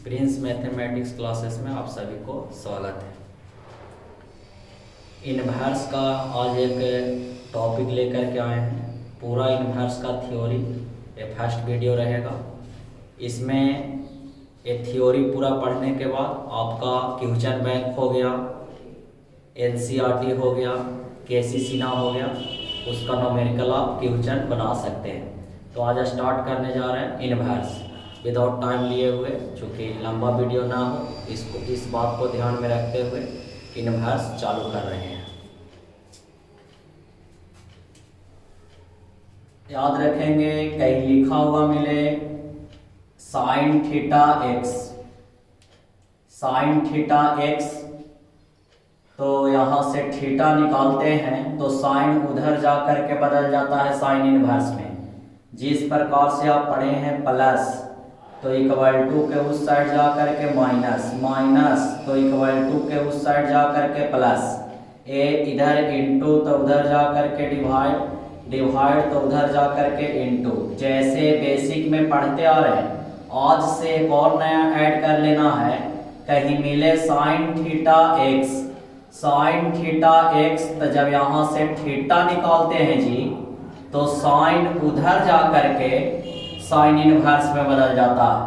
Prince mathematics classes में आप सभी को स्वागत है। इनवर्स का आज एक टॉपिक लेकर के आए हैं। पूरा इनवर्स का थ्योरी ये फर्स्ट वीडियो रहेगा। इसमें ये थ्योरी पूरा पढ़ने के बाद आपका क्वेश्चन बैंक हो गया, एनसीईआरटी हो गया, केसी ना हो गया, उसका न्यूमेरिकल आप क्वेश्चन बना सकते हैं। तो आज स्टार्ट करने जा रहे हैं इनवर्स विदाउट टाइम लिए हुए, चूँकि लंबा वीडियो ना हो, इस बात को ध्यान में रखते हुए इनवर्स चालू कर रहे हैं। याद रखेंगे कहीं लिखा हुआ मिले sine theta x, sine theta x, तो यहाँ से थीटा निकालते हैं तो साइन उधर जा करके बदल जाता है साइन इनवर्स में। जिस प्रकार से आप पढ़े हैं प्लस तो इक्वल टू के उस साइड जा करके माइनस, माइनस तो इक्वल टू के उस साइड जा करके प्लस, ए इधर इंटू तो उधर जा करके डिवाइड, डिवाइड तो उधर जा करके इंटू। जैसे बेसिक में पढ़ते आ रहे हैं, आज से एक और नया ऐड कर लेना है। कहीं मिले sine theta x, sine theta x, तो जब यहाँ से थीटा निकालते हैं जी तो साइन उधर जा करके साइन इनवर्स में बदल जाता है।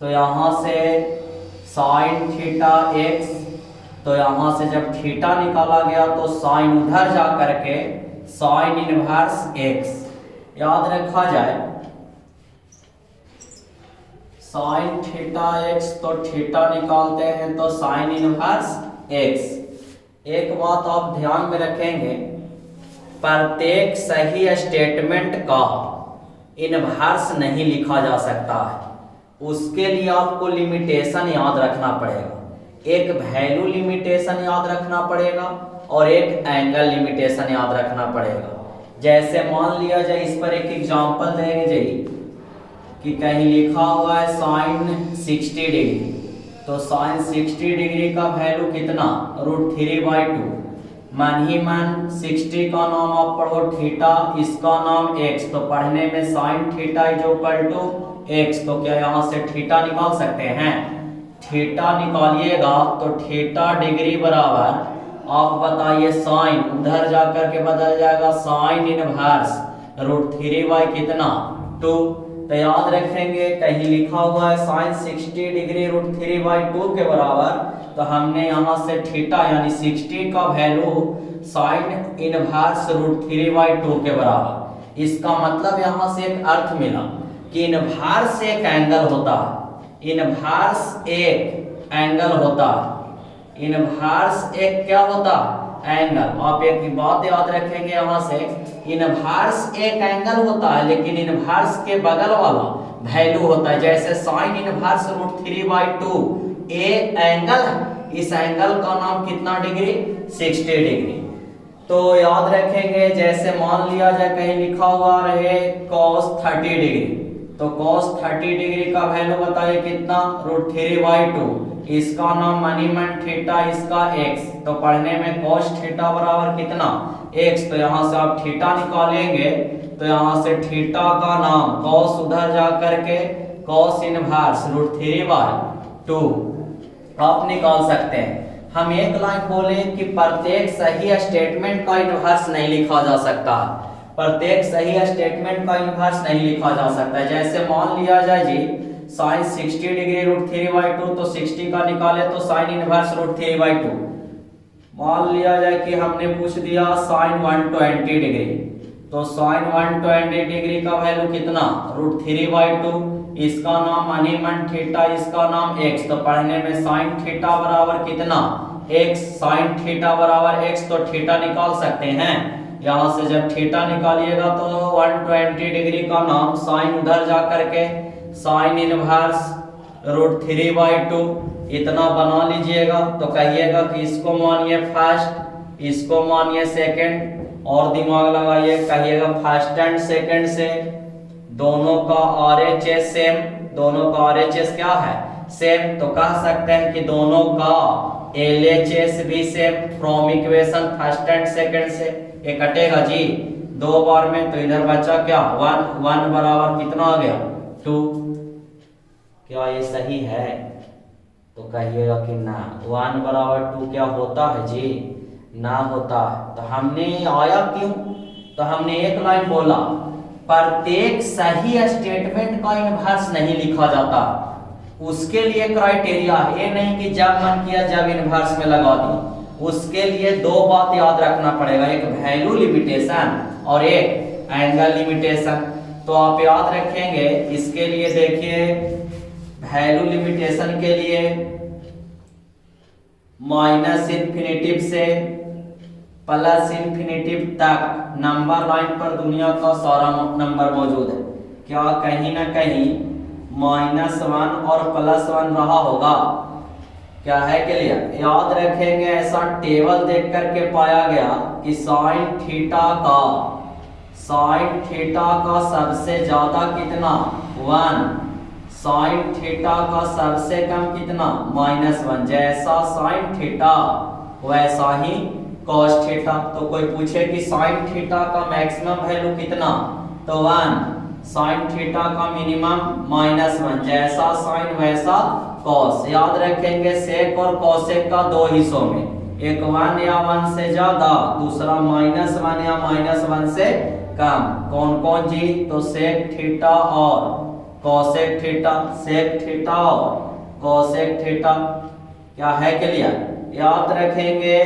तो यहाँ से साइन थीटा एक्स, तो यहाँ से जब थीटा निकाला गया तो साइन उधर जा करके साइन इनवर्स एक्स। याद रखा जाए साइन थीटा एक्स, तो थीटा निकालते हैं तो साइन इनवर्स एक्स। एक बात आप ध्यान में रखेंगे, प्रत्येक सही स्टेटमेंट का इनवर्स नहीं लिखा जा सकता है। उसके लिए आपको लिमिटेशन याद रखना पड़ेगा। एक वैल्यू लिमिटेशन याद रखना पड़ेगा और एक एंगल लिमिटेशन याद रखना पड़ेगा। जैसे मान लिया जाए, इस पर एक एग्जांपल देंगे जी कि कहीं लिखा हुआ है साइन 60 डिग्री, तो साइन 60 डिग्री का वैल्यू कितना, √3/2। मन ही मन 60 का नाम आप पढ़ो थीटा, इसका नाम एक्स, तो पढ़ने में sine theta is equal to x. तो क्या यहाँ से थीटा निकाल सकते हैं? थीटा निकालिएगा तो थीटा डिग्री बराबर आप बताइए साइन उधर जाकर के बदल जाएगा साइन इनवर्स √3 कितना 2। तो याद रखेंगे कहीं लिखा हुआ है साइन 60 डिग्री √3/2 के बराबर, तो हमने यहाँ से थीटा यानी 60 का वैल्यू साइन इनवर्स √3/2 के बराबर। इसका मतलब यहाँ से एक अर्थ मिला कि इनवर्स एक एंगल होता है, इनवर्स एक एंगल होता है, इनवर्स एक क्या होता है, एंगल। आप एक बात याद रखेंगे यहाँ से, इनवर्स एक एंगल होता है लेकिन इनवर्स के बगल वाला वैल्यू होता है। जैसे साइन इनवर्स √3/2 ए एंगल है, इस एंगल का नाम कितना डिग्री, 60 डिग्री। तो याद रखेंगे जैसे मान लिया जाए कहीं लिखा हुआ रहे cos 30 डिग्री, तो cos 30 डिग्री का वैल्यू बताइए कितना, √3/2, इसका नाम मनी मन थीटा, इसका x, तो पढ़ने में cos थीटा बराबर कितना, x। तो यहाँ से आप थीटा निकालेंगे तो यहाँ से थीटा का नाम cos उधर जा करके cos इनवर्स √3/2 आप निकाल सकते हैं। हम एक लाइन बोले कि प्रत्येक सही स्टेटमेंट का इनवर्स नहीं लिखा जा सकता, प्रत्येक सही स्टेटमेंट का इनवर्स नहीं लिखा जा सकता है। जैसे मान लिया जाए जी साइन 60 डिग्री √3/2, तो 60 का निकाले तो साइन इनवर्स √3/2। मान लिया जाए कि हमने पूछ दिया साइन 120 डिग्री, तो साइन 120 डिग्री का वैल्यू कितना, √3/2, इसका नाम मनी मन थीटा, इसका नाम x, तो पढ़ने में साइन थीटा बराबर कितना, x, साइन थीटा बराबर x, तो थीटा निकाल सकते हैं। यहाँ से जब थीटा निकालिएगा तो 120 डिग्री का नाम साइन उधर जा करके साइन इनवर्स √3/2 इतना बना लीजिएगा। तो कहिएगा कि इसको मानिए फर्स्ट, इसको मानिए सेकंड, और दिमाग लगाइए, कहिएगा फर्स्ट एंड सेकंड से दोनों का RHS सेम, दोनों का RHS क्या है, सेम। तो कह सकते हैं कि दोनों का LHS भी same from equation first and second से। ये कटेगा जी 2 बार में, तो इधर बचा क्या 1, 1 बराबर कितना आ गया 2। क्या ये सही है? तो कहिएगा कि ना। 1 बराबर 2 क्या होता है जी? ना होता है। तो हमने आया क्यों? तो हमने एक लाइन बोला, प्रत्येक सही स्टेटमेंट का इनवर्स नहीं लिखा जाता। उसके लिए क्राइटेरिया ये नहीं कि जब मन किया जब इनवर्स में लगा दी। उसके लिए दो बात याद रखना पड़ेगा, एक वैल्यू लिमिटेशन और एक एंगल लिमिटेशन। तो आप याद रखेंगे इसके लिए, देखिए वैल्यू लिमिटेशन के लिए माइनस इन्फिनिटिव से प्लस इन्फिनिटिव तक नंबर लाइन पर दुनिया का सारा नंबर मौजूद है। क्या कहीं ना कहीं -1 और +1 रहा होगा? क्या है क्लियर? याद रखेंगे ऐसा टेबल देख करके पाया गया कि साइन थीटा का सबसे ज्यादा कितना 1, साइन थीटा का सबसे कम कितना -1। जैसा साइन थीटा वैसा ही कॉस थीटा। तो कोई पूछे कि साइन थीटा का मैक्सिमम वैल्यू कितना, तो 1, साइन थीटा का मिनिमम -1। जैसा साइन वैसा कॉस। याद रखेंगे सेक और कॉसेक का दो हिस्सों में, एक 1 या 1 से ज्यादा, दूसरा -1 या -1 से कम। कौन कौन जी? तो सेक थीटा और कॉसेक थीटा, सेक थीटा और कॉसेक थीटा। क्या है क्लियर? याद रखेंगे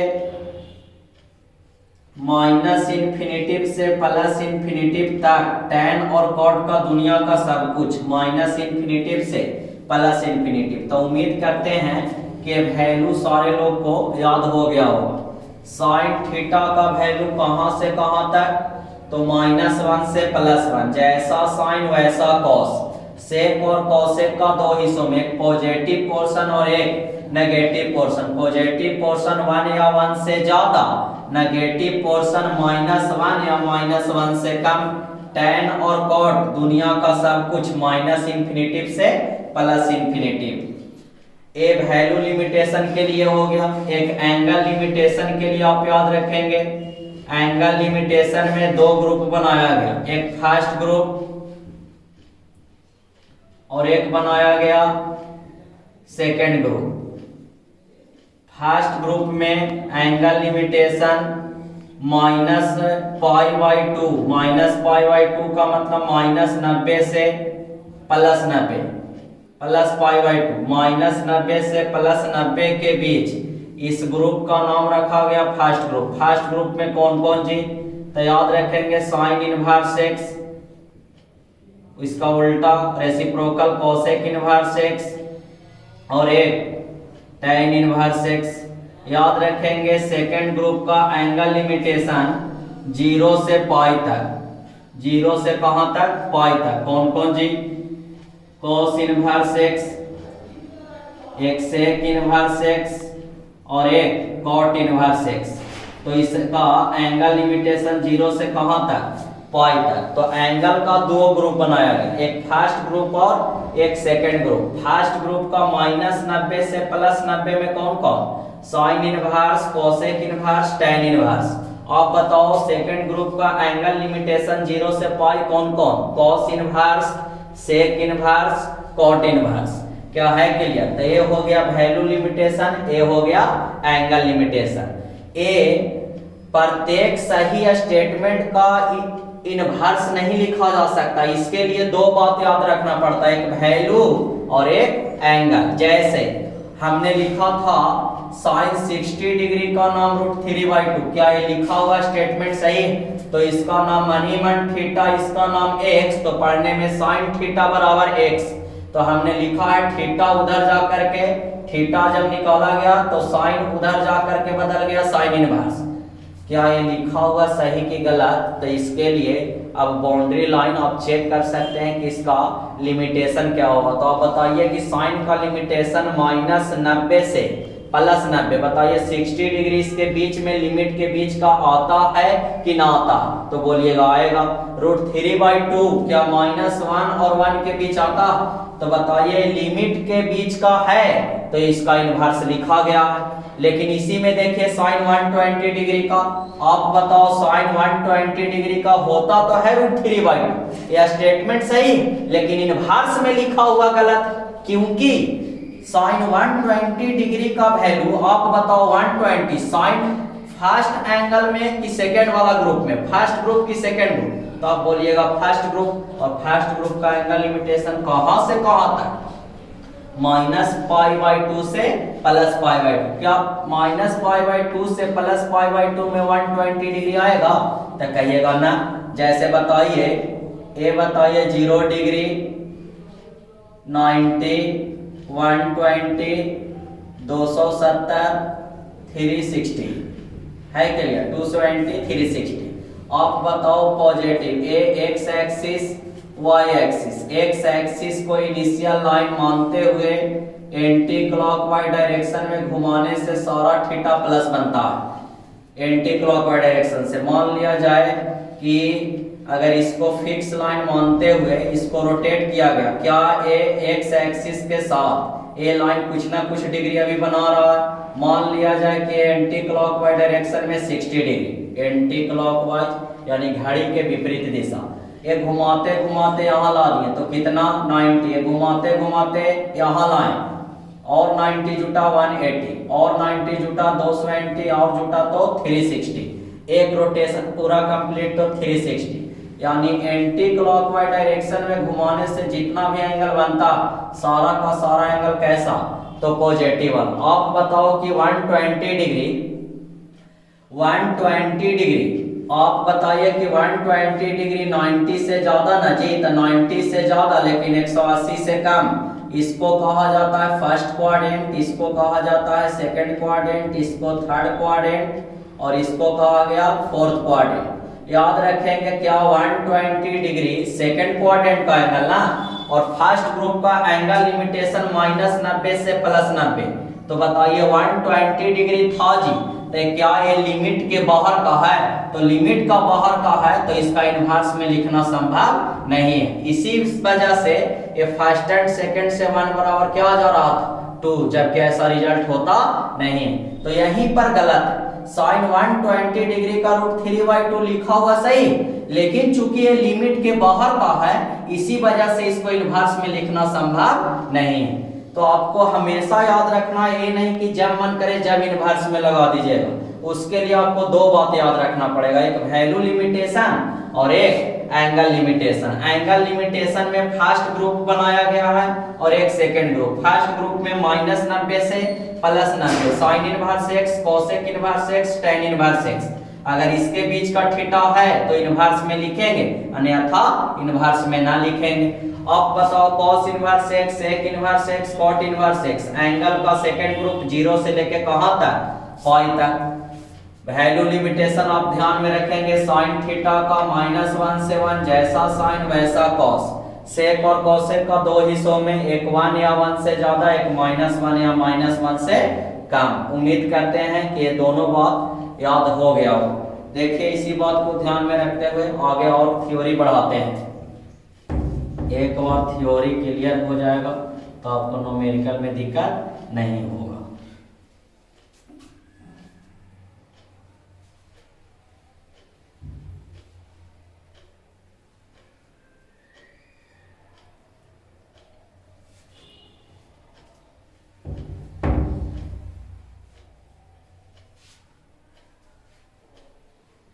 माइनस इन्फिनिटिव से प्लस इन्फिनिटिव तक tan और cot का दुनिया का सब कुछ, माइनस इन्फिनिटिव से प्लस इन्फिनिटिव। तो उम्मीद करते हैं कि वैल्यू सारे लोग को याद हो गया होगा। साइन थीटा का वैल्यू कहां से कहां तक, तो -1 से +1। जैसा साइन वैसा कॉस। सेक और कॉसेक का दो हिस्सों में, एक पॉजिटिव पोर्शन और एक नेगेटिव पोर्शन। पॉजिटिव पोर्शन 1 या 1 से ज्यादा, नेगेटिव पोर्शन -1 या -1 से कम। tan और cot दुनिया का सब कुछ माइनस इन्फिनिटिव से प्लस इन्फिनिटिव। ए वैल्यू लिमिटेशन के लिए हो गया। एक एंगल लिमिटेशन के लिए आप याद रखेंगे, एंगल लिमिटेशन में दो ग्रुप बनाया गया, एक फर्स्ट ग्रुप और एक बनाया गया सेकेंड ग्रुप। फर्स्ट ग्रुप में एंगल लिमिटेशन -π/2, -π/2 का मतलब -90 से +90, +π/2, -90 से +90 के बीच। इस ग्रुप का नाम रखा गया फर्स्ट ग्रुप। फर्स्ट ग्रुप में कौन कौन जी? तो याद रखेंगे साइन इनवर्स x, इसका उल्टा रेसिप्रोकल कोसेक इनवर्स x और एक tan इनवर्स x। याद रखेंगे सेकेंड ग्रुप का एंगल लिमिटेशन 0 से पाई तक। 0 से कहां तक? पाई तक। कौन कौन जी? cos इनवर्स x, एक sec इनवर्स x और एक cot इनवर्स x। तो इसका एंगल लिमिटेशन 0 से कहां तक? पाई तक। तो एंगल का दो ग्रुप बनाया गया, एक फर्स्ट ग्रुप और एक सेकेंड ग्रुप। फर्स्ट ग्रुप का -90 से +90 में कौन कौन? Sine inverse, cosec inverse, tan inverse. आप बताओ सेकेंड ग्रुप का एंगल लिमिटेशन 0 से पाई कौन कौन? cos inverse, sec inverse, cot inverse. क्या है क्लियर? तो ये हो गया वैल्यू लिमिटेशन, ये हो गया एंगल लिमिटेशन। ए प्रत्येक सही स्टेटमेंट का इनवर्स नहीं लिखा जा सकता। इसके लिए दो बात याद रखना पड़ता है, एक वैल्यू और एक एंगल। जैसे हमने लिखा था साइन 60 डिग्री का नाम √3/2। क्या ये लिखा हुआ स्टेटमेंट सही है? तो इसका नाम मनीमन थीटा, इसका नाम x। तो पढ़ने में साइन थीटा बराबर x। तो हमने लिखा है थीटा उधर जा करके, थीटा जब निकाला गया तो साइन उधर जा करके बदल गया साइन इनवर्स। क्या ये लिखा हुआ सही की गलत? तो इसके लिए अब बाउंड्री लाइन आप चेक कर सकते हैं कि इसका लिमिटेशन क्या होगा। तो आप बताइए कि साइन का लिमिटेशन -90 से प्लस 90। बताइए 60 डिग्री इसके बीच में लिमिट के बीच का आता है कि ना आता? तो बोलिएगा आएगा। √3/2 क्या -1 और 1 के बीच आता? तो बताइए लिमिट के बीच का है तो इसका इनवर्स लिखा गया है। लेकिन इसी में देखिए साइन 120 डिग्री का, आप बताओ साइन 120 डिग्री का होता तो है √3/2। यह स्टेटमेंट सही लेकिन इनवर्स में लिखा हुआ गलत, क्योंकि साइन 120 डिग्री का वैल्यू आप बताओ 120 साइन फर्स्ट एंगल में कि सेकंड वाला ग्रुप में? फर्स्ट ग्रुप की सेकंड ग्रुप? तो आप बोलिएगा फर्स्ट ग्रुप। और फर्स्ट ग्रुप का एंगल लिमिटेशन कहां से कहां तक? -π/2 से +π/2। क्या -π/2 से +π/2 में 120 डिग्री आएगा? तो कहिएगा ना। जैसे बताइए ए बताइए 0 डिग्री, 90, 120, 270, 360 है क्लियर? 220, 360। आप बताओ positive a X axis Y axis. X axis को इनिशियल लाइन मानते हुए एंटी क्लॉकवाइज डायरेक्शन में घुमाने से सारा थीटा प्लस बनता है। एंटी क्लॉकवाइज डायरेक्शन से मान लिया जाए कि अगर इसको फिक्स लाइन मानते हुए इसको रोटेट किया गया, क्या ए एक्स एक्सिस के साथ ए लाइन कुछ ना कुछ डिग्री अभी बना रहा है। मान लिया जाए कि एंटी क्लॉकवाइज डायरेक्शन में 60 डिग्री, एंटी क्लॉकवाइज यानी घड़ी के विपरीत दिशा। ये घुमाते घुमाते यहाँ ला दिए तो कितना 90, घुमाते घुमाते यहाँ लाए और 90 जुटा 180 और 90 जुटा 220 और जुटा तो 360। एक रोटेशन पूरा कंप्लीट तो 360, यानी एंटी क्लॉकवाइज डायरेक्शन में घुमाने से जितना भी एंगल बनता सारा का सारा एंगल कैसा? तो पॉजिटिव। आप बताओ कि 120 डिग्री, 120 डिग्री आप बताइए कि 120 डिग्री 90 से ज्यादा ना जी? तो 90 से ज्यादा लेकिन 180 से कम। इसको कहा जाता है फर्स्ट क्वाड्रेंट, इसको कहा जाता है सेकंड क्वाड्रेंट, इसको थर्ड क्वाड्रेंट और इसको कहा गया फोर्थ क्वाड्रेंट। याद रखेंगे क्या 120 डिग्री सेकंड क्वाड्रेंट का एंगल ना, और फर्स्ट ग्रुप का एंगल लिमिटेशन -90 से +90। तो बताइए 120 डिग्री था जी, तो क्या ये लिमिट के बाहर का है? तो लिमिट का बाहर का है तो इसका इनवर्स में लिखना संभव नहीं है। इसी वजह से ये फर्स्ट एंड सेकंड से 1 बराबर क्या आ जा रहा था 2, जबकि ऐसा रिजल्ट होता नहीं। तो यहीं पर गलत। साइन 120 डिग्री का √3/2 लिखा हुआ सही, लेकिन चूंकि ये लिमिट के बाहर का है इसी वजह से इसको इनवर्स में लिखना संभव नहीं है। तो आपको हमेशा याद रखना, ये नहीं कि जब मन करे जब इनवर्स में लगा दीजिएगा। उसके लिए आपको दो बात याद रखना पड़ेगा, एक वैल्यू लिमिटेशन और एक एंगल लिमिटेशन। एंगल लिमिटेशन में फर्स्ट ग्रुप बनाया गया है और एक सेकंड ग्रुप। फर्स्ट ग्रुप में -90 से +90, sine inverse x, cosec inverse x, tan inverse x। अगर इसके बीच का थीटा है तो इनवर्स में लिखेंगे, अन्यथा इनवर्स में ना लिखेंगे। अब बताओ cos inverse x, sec inverse x, cot inverse x। Angle का सेकंड ग्रुप 0 से लेके कहां तक? पाई तक। वैल्यू लिमिटेशन आप ध्यान में रखेंगे, साइन थीटा का -1 से 1, जैसा साइन वैसा कॉस। सेक और कोसेक का दो हिस्सों में, एक 1 या 1 से ज्यादा, एक -1 या -1 से कम। उम्मीद करते हैं कि ये दोनों बात याद हो गया हो। देखिए इसी बात को ध्यान में रखते हुए आगे और थ्योरी बढ़ाते हैं। एक बार थ्योरी क्लियर हो जाएगा तो आपको न्यूमेरिकल में दिक्कत नहीं होगा।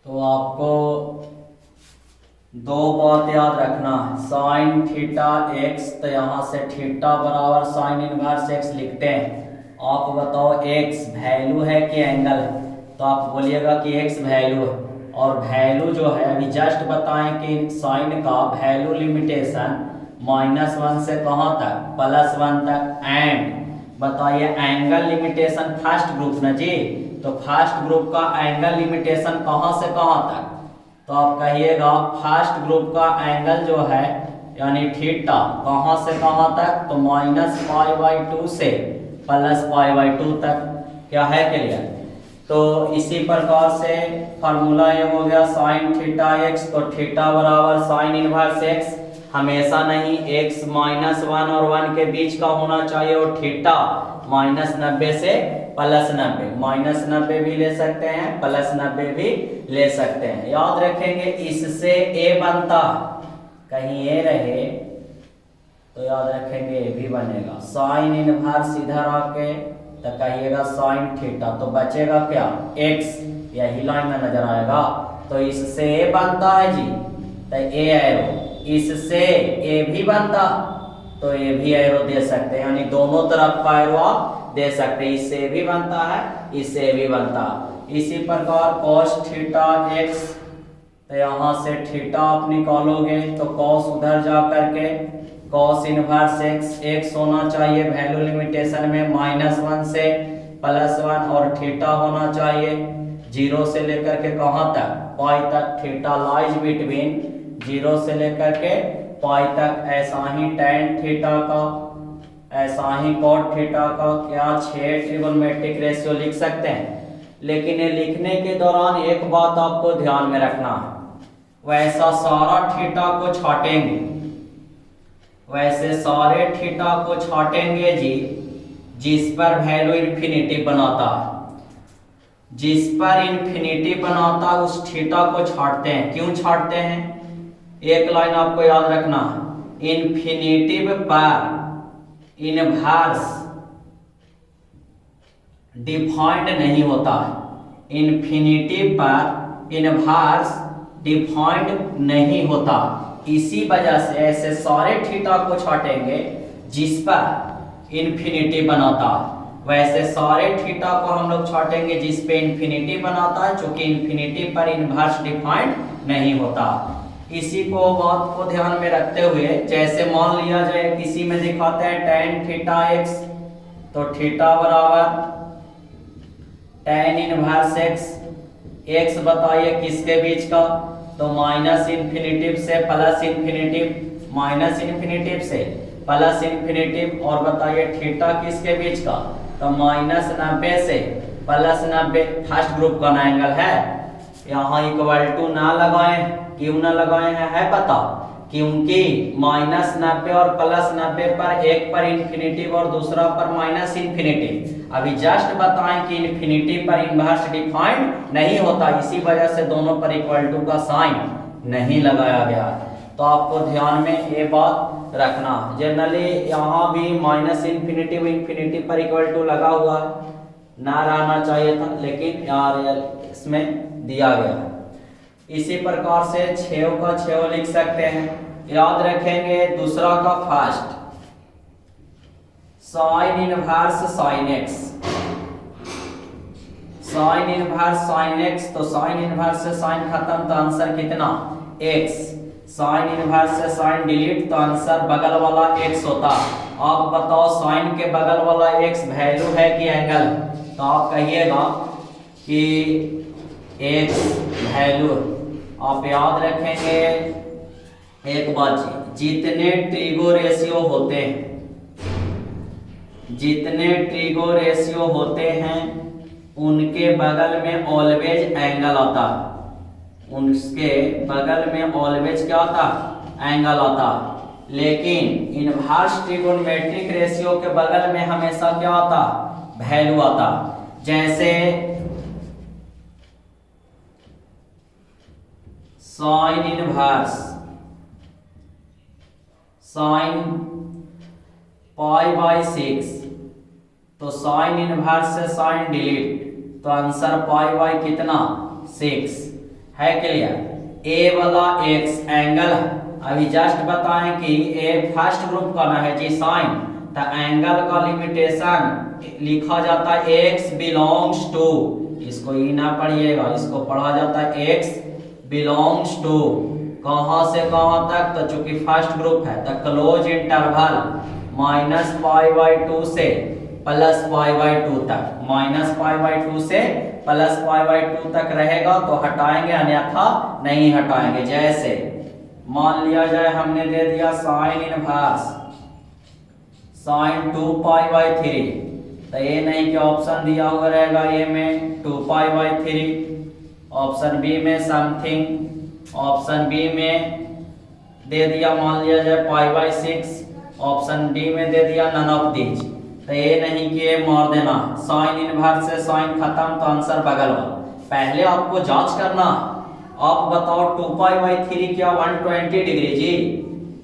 तो आपको दो बात याद रखना है, साइन थीटा x, तो यहाँ से थीटा बराबर साइन इनवर्स x लिखते हैं। आप बताओ x वैल्यू है कि एंगल है? तो आप बोलिएगा कि x वैल्यू है, और वैल्यू जो है अभी जस्ट बताएं कि साइन का वैल्यू लिमिटेशन -1 से कहाँ तक? +1 तक। एंड बताइए एंगल लिमिटेशन फर्स्ट ग्रुप ना जी, तो फर्स्ट ग्रुप का एंगल लिमिटेशन कहां से कहां तक? तो आप कहिएगा फर्स्ट ग्रुप का एंगल जो है यानी थीटा कहां से कहां तक? तो -π/2 से +π/2 तक। क्या है क्लियर? तो इसी प्रकार से फार्मूला ये हो गया साइन थीटा एक्स, तो थीटा बराबर साइन इनवर्स एक्स, हमेशा नहीं x -1 और 1 के बीच का होना चाहिए, और थीटा -90 से +90, -90 भी ले सकते हैं, +90 भी ले सकते हैं। याद रखेंगे इससे a बनता, कहीं a रहे तो याद रखेंगे a भी बनेगा। साइन इनवर्स इधर आके तो कहिएगा साइन थीटा, तो बचेगा क्या x, यही लाइन में नजर आएगा, तो इससे a बनता है जी, तो a एरो, इससे a भी बनता तो a भी एरो दे सकते हैं, यानी दोनों तरफ का एरो आप दे सकते हैं, इससे a भी बनता है, इससे a भी बनता। इसी प्रकार cos थीटा x, तो यहाँ से थीटा आप निकालोगे तो cos उधर जा करके cos इनवर्स x होना चाहिए वैल्यू लिमिटेशन में -1 से +1, और थीटा होना चाहिए 0 से लेकर के कहाँ तक, पाई तक, थीटा लाइज बिटवीन 0 से लेकर के पाई तक। ऐसा ही tan थीटा का, ऐसा ही cot थीटा का क्या 6 ट्रिगोनोमेट्रिक रेशियो लिख सकते हैं। लेकिन ये लिखने के दौरान एक बात आपको ध्यान में रखना है, वैसा सारा थीटा को छाटेंगे, वैसे सारे थीटा को छाटेंगे जी जिस पर वैल्यू इन्फिनिटी बनाता है, जिस पर इन्फिनिटी बनाता है उस थीटा को छाटते हैं। क्यों छाटते हैं, एक लाइन आपको याद रखना है, इन्फिनिटिव पर इनवर्स डिफाइंड नहीं होता है, इन्फिनिटिव पर इनवर्स डिफाइंड नहीं होता, इसी वजह से ऐसे सारे थीटा को छाटेंगे जिस पर इन्फिनिटी बनाता है, वैसे सारे थीटा को हम लोग छाटेंगे जिस पे इन्फिनिटी बनाता है, चूंकि इन्फिनिटी पर इनवर्स डिफाइंड नहीं होता। इसी को बात को ध्यान में रखते हुए, जैसे मान लिया जाए किसी में दिखाते हैं tan थीटा x, तो थीटा बराबर tan इनवर्स x, x बताइए किसके बीच का, तो माइनस इन्फिनिटिव से प्लस इन्फिनिटिव, माइनस इन्फिनिटिव से प्लस इन्फिनिटिव, और बताइए थीटा किसके बीच का, तो -90 से +90, फर्स्ट ग्रुप का एंगल है। यहाँ इक्वल टू ना लगाएं, क्यों ना लगाए हैं है पता, क्योंकि -90 और +90 पर एक पर इन्फिनिटिव और दूसरा पर माइनस इन्फिनिटिव, अभी जस्ट बताएं कि इन्फिनिटी पर इनवर्स डिफाइंड नहीं होता, इसी वजह से दोनों पर इक्वल टू का साइन नहीं लगाया गया। तो आपको ध्यान में ये बात रखना, जनरली यहाँ भी -इन्फिनिटिव इन्फिनिटी पर इक्वल टू लगा हुआ है, ना रहना चाहिए था, लेकिन यार इसमें दिया गया है। इसी प्रकार से 6 का 6 लिख सकते हैं। याद रखेंगे दूसरा का first, sine inverse sine x, sine inverse sine x, तो साइन इनवर्स से साइन खत्म तो आंसर कितना x, साइन इनवर्स से साइन डिलीट तो आंसर बगल वाला x होता। आप बताओ साइन के बगल वाला x वैल्यू है कि एंगल, तो आप कहिएगा कि x वैल्यू। आप याद रखेंगे एक बात, जितने ट्रिगो रेशियो होते हैं, जितने ट्रिगो रेशियो होते हैं उनके बगल में ऑलवेज एंगल आता, उसके बगल में ऑलवेज क्या आता, एंगल आता। लेकिन इनवर्स ट्रिगोनोमेट्रिक रेशियो के बगल में हमेशा क्या आता, वैल्यू आता। जैसे साइन इनवर्स साइन π/6, तो साइन इनवर्स से साइन डिलीट तो आंसर π/ कितना 6 है क्लियर। ए वाला x एंगल, अभी जस्ट बताएं कि ए फर्स्ट ग्रुप का ना है जी साइन, तो एंगल का लिमिटेशन लिखा जाता है x बिलोंग्स टू, इसको ई ना पढ़िएगा, इसको पढ़ा जाता है x बिलोंग्स टू कहां से कहां तक, तो चूंकि फर्स्ट ग्रुप है तो क्लोज इंटरवल -π/2 से +π/2 तक, -π/2 से +π/2 तक रहेगा तो हटाएंगे, अन्यथा नहीं हटाएंगे। जैसे मान लिया जाए हमने दे दिया साइन इनवर्स साइन 2π/3, तो ये नहीं कि ऑप्शन दिया हुआ रहेगा ए में 2π/3, ऑप्शन बी में समथिंग, ऑप्शन बी में दे दिया मान लिया जाए π/6, ऑप्शन डी में दे दिया नन ऑफ दीज। तो ये नहीं कि ये मोर देना, साइन इनवर्स से साइन खत्म तो आंसर बगल वाला। पहले आपको जांच करना, आप बताओ 2π/3 क्या 120 डिग्री जी?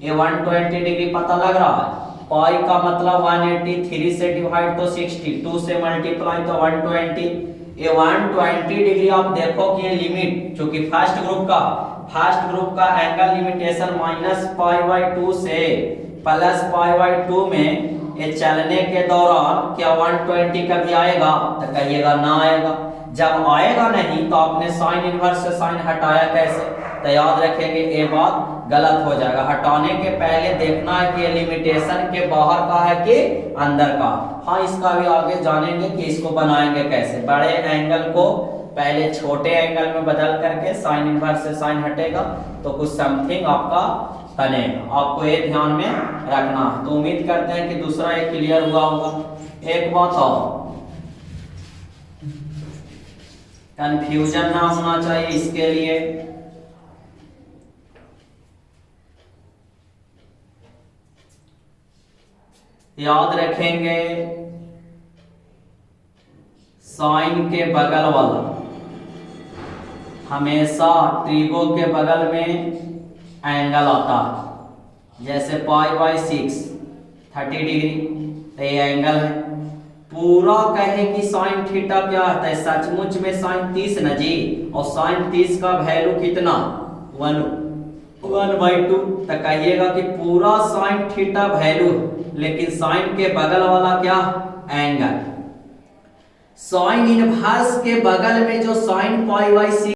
ये 120 डिग्री पता लग रहा है, पाई का मतलब 180, 3 से डिवाइड तो 60, 2 से मल्टीप्लाई तो 120। ये 120 डिग्री आप देखो कि ये लिमिट, चूंकि फर्स्ट ग्रुप का एंगल लिमिटेशन -π/2 से +π/2 में ये चलने के दौरान क्या 120 कभी आएगा? तो कहिएगा ना आएगा। जब आएगा नहीं तो आपने साइन इनवर्स से साइन हटाया कैसे? तो याद रखेंगे ये बात गलत हो जाएगा। हटाने के पहले देखना है कि लिमिटेशन के बाहर का है कि अंदर का। हाँ, इसका भी आगे जानेंगे कि इसको बनाएंगे कैसे। बड़े एंगल को पहले छोटे एंगल में बदल करके साइन इनवर्स से साइन हटेगा तो कुछ समथिंग आपका बनेगा। आपको ये ध्यान में रखना। तो उम्मीद करते हैं कि दूसरा एक क्लियर हुआ होगा। एक बात और, कंफ्यूजन ना होना चाहिए, इसके लिए याद रखेंगे साइन के बगल वाला हमेशा ट्रिगो के बगल में एंगल आता है। जैसे π/6 30 डिग्री, तो ये एंगल है। पूरा कहे कि साइन थीटा क्या है, सचमुच में साइन 30 न जी, और साइन 30 का वैल्यू कितना 1/2। तो कहिएगा कि पूरा साइन थीटा वैल्यू, लेकिन साइन के बगल वाला क्या एंगल। साइन इनवर्स के बगल में जो साइन π/6